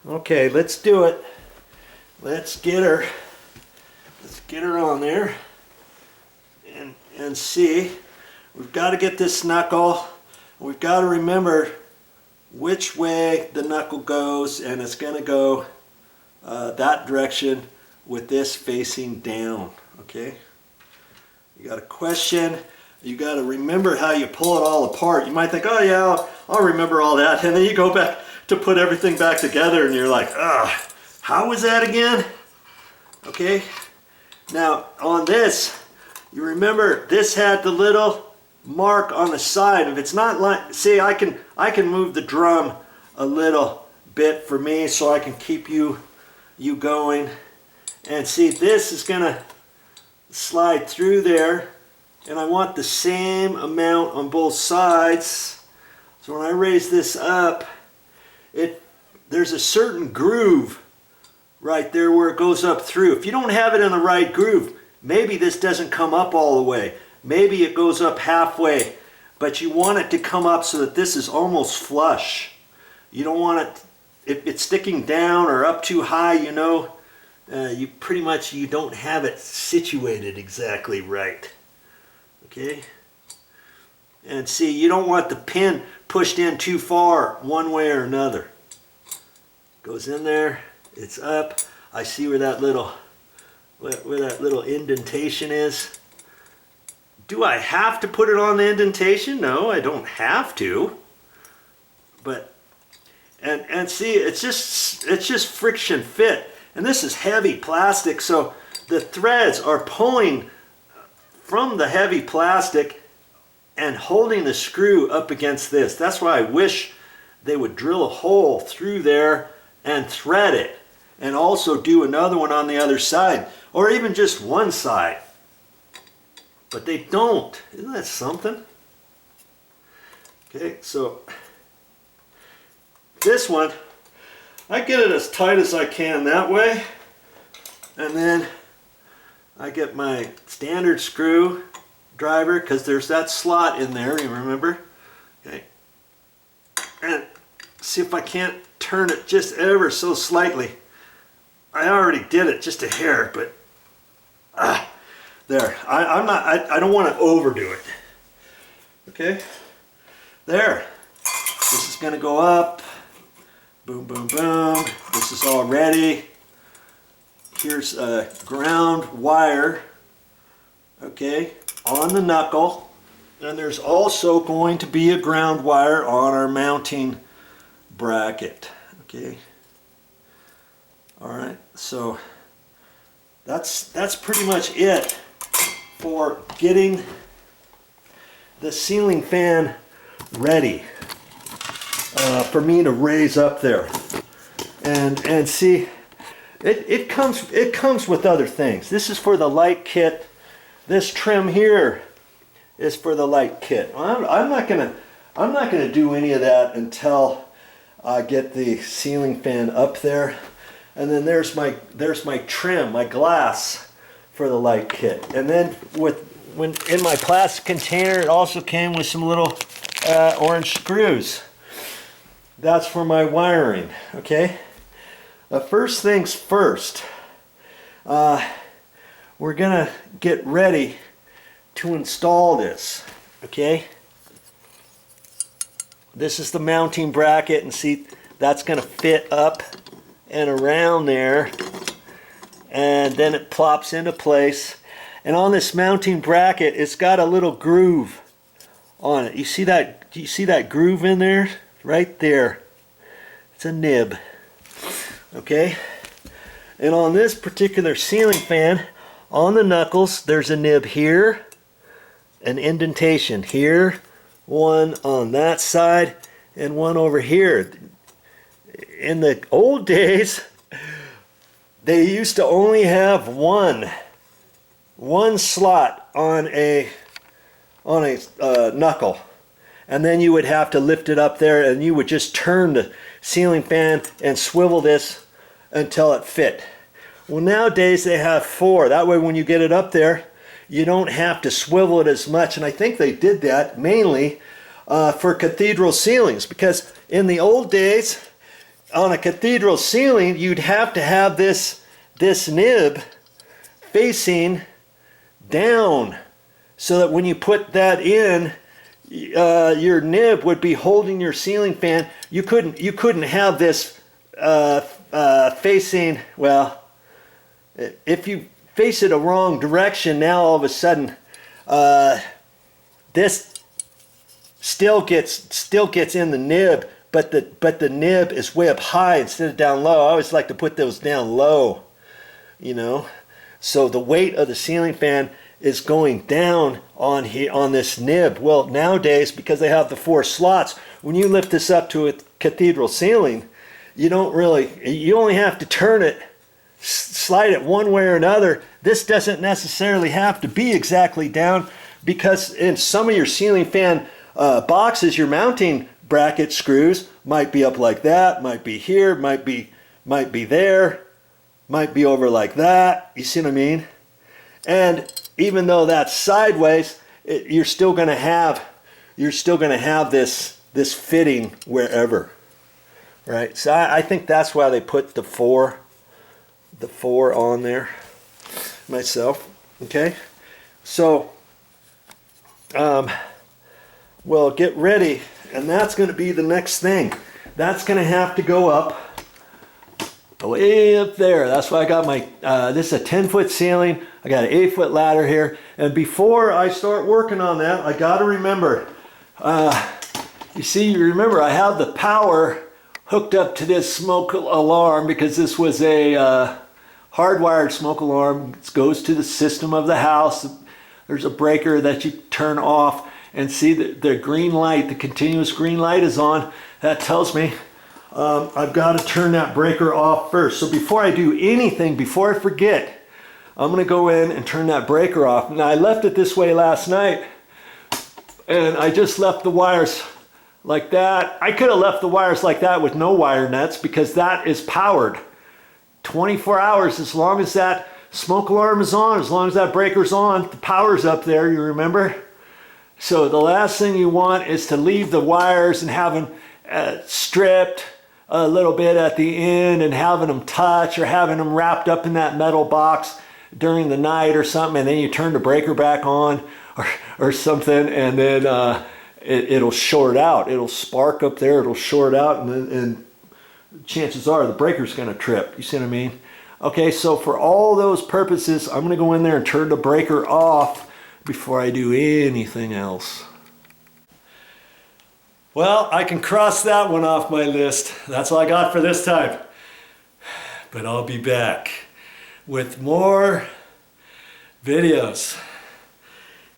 Okay, let's do it. Let's get her on there and see. We've got to get this knuckle. We've got to remember which way the knuckle goes, and it's going to go that direction with this facing down. Okay? You got a question. You got to remember how you pull it all apart. You might think, oh yeah, I'll remember all that, and then you go back to put everything back together and you're like, how was that again? Okay, now on this, you remember this had the little mark on the side. If it's not like, see, I can move the drum a little bit for me so I can keep you going. And see, this is gonna slide through there, and I want the same amount on both sides. So when I raise this up, there's a certain groove right there where it goes up through. If you don't have it in the right groove, maybe this doesn't come up all the way. Maybe it goes up halfway, but you want it to come up so that this is almost flush. You don't want it, if it's sticking down or up too high, you know, you don't have it situated exactly right. Okay? And see, you don't want the pin pushed in too far one way or another. Goes in there, it's up. I see where that little indentation is. Do I have to put it on the indentation? No, I don't have to. But and see, it's just friction fit. And this is heavy plastic, so the threads are pulling from the heavy plastic and holding the screw up against this. That's why I wish they would drill a hole through there and thread it, and also do another one on the other side, or even just one side. But they don't. Isn't that something? Okay, so this one, I get it as tight as I can that way, and then I get my standard screw driver, because there's that slot in there, you remember? Okay, and see if I can't turn it just ever so slightly. I already did it just a hair, but there. I don't want to overdo it. Okay, there. This is going to go up. Boom, boom, boom. This is all ready. Here's a ground wire. Okay, on the knuckle. And there's also going to be a ground wire on our mounting bracket. Okay. All right. So that's pretty much it for getting the ceiling fan ready for me to raise up there. And see, it comes with other things. This is for the light kit. This trim here is for the light kit. I'm not gonna do any of that until I get the ceiling fan up there. And then there's my trim, my glass for the light kit. And then when in my plastic container, it also came with some little orange screws. That's for my wiring. Okay. First things first. We're gonna get ready to install this. Okay. This is the mounting bracket, and see, that's gonna fit up and around there, and then it plops into place. And on this mounting bracket, it's got a little groove on it. You see that? Do you see that groove in there? Right there. It's a nib. Okay. And on this particular ceiling fan, on the knuckles, there's a nib here, an indentation here, one on that side, and one over here. In the old days, they used to only have one slot on a knuckle, and then you would have to lift it up there, and you would just turn the ceiling fan and swivel this until it fit. Well, nowadays they have four. That way when you get it up there, you don't have to swivel it as much. And I think they did that mainly for cathedral ceilings, because in the old days, on a cathedral ceiling, you'd have to have this nib facing down, so that when you put that in, your nib would be holding your ceiling fan. You couldn't have this facing, well, if you face it a wrong direction, now all of a sudden this still gets in the nib, but the nib is way up high instead of down low. I always like to put those down low, you know, so the weight of the ceiling fan is going down on here on this nib. Well, nowadays, because they have the 4 slots, when you lift this up to a cathedral ceiling, you only have to turn it, slide it one way or another. This doesn't necessarily have to be exactly down, because in some of your ceiling fan boxes, your mounting bracket screws might be up like that, might be here, might be there, might be over like that. You see what I mean? And even though that's sideways, you're still going to have this fitting wherever, right? So I think that's why they put the four on there myself. Okay, so well, get ready, and that's going to be the next thing. That's going to have to go up way up there. That's why I got my this is a 10-foot ceiling. I got an 8-foot ladder here, and before I start working on that, I got to remember, you remember I have the power hooked up to this smoke alarm, because this was a hardwired smoke alarm. It goes to the system of the house. There's a breaker that you turn off, and see the green light, the continuous green light is on. That tells me I've got to turn that breaker off first. So before I do anything, before I forget, I'm going to go in and turn that breaker off. Now, I left it this way last night, and I just left the wires like that. I could have left the wires like that with no wire nuts, because that is powered 24 hours. As long as that smoke alarm is on, as long as that breaker's on, the power's up there, you remember? So the last thing you want is to leave the wires and have them stripped a little bit at the end, and having them touch, or having them wrapped up in that metal box during the night or something, and then you turn the breaker back on or something, and then it'll short out. It'll spark up there, it'll short out, and chances are the breaker's going to trip. You see what I mean? Okay, so for all those purposes, I'm going to go in there and turn the breaker off before I do anything else. Well, I can cross that one off my list. That's all I got for this time. But I'll be back with more videos.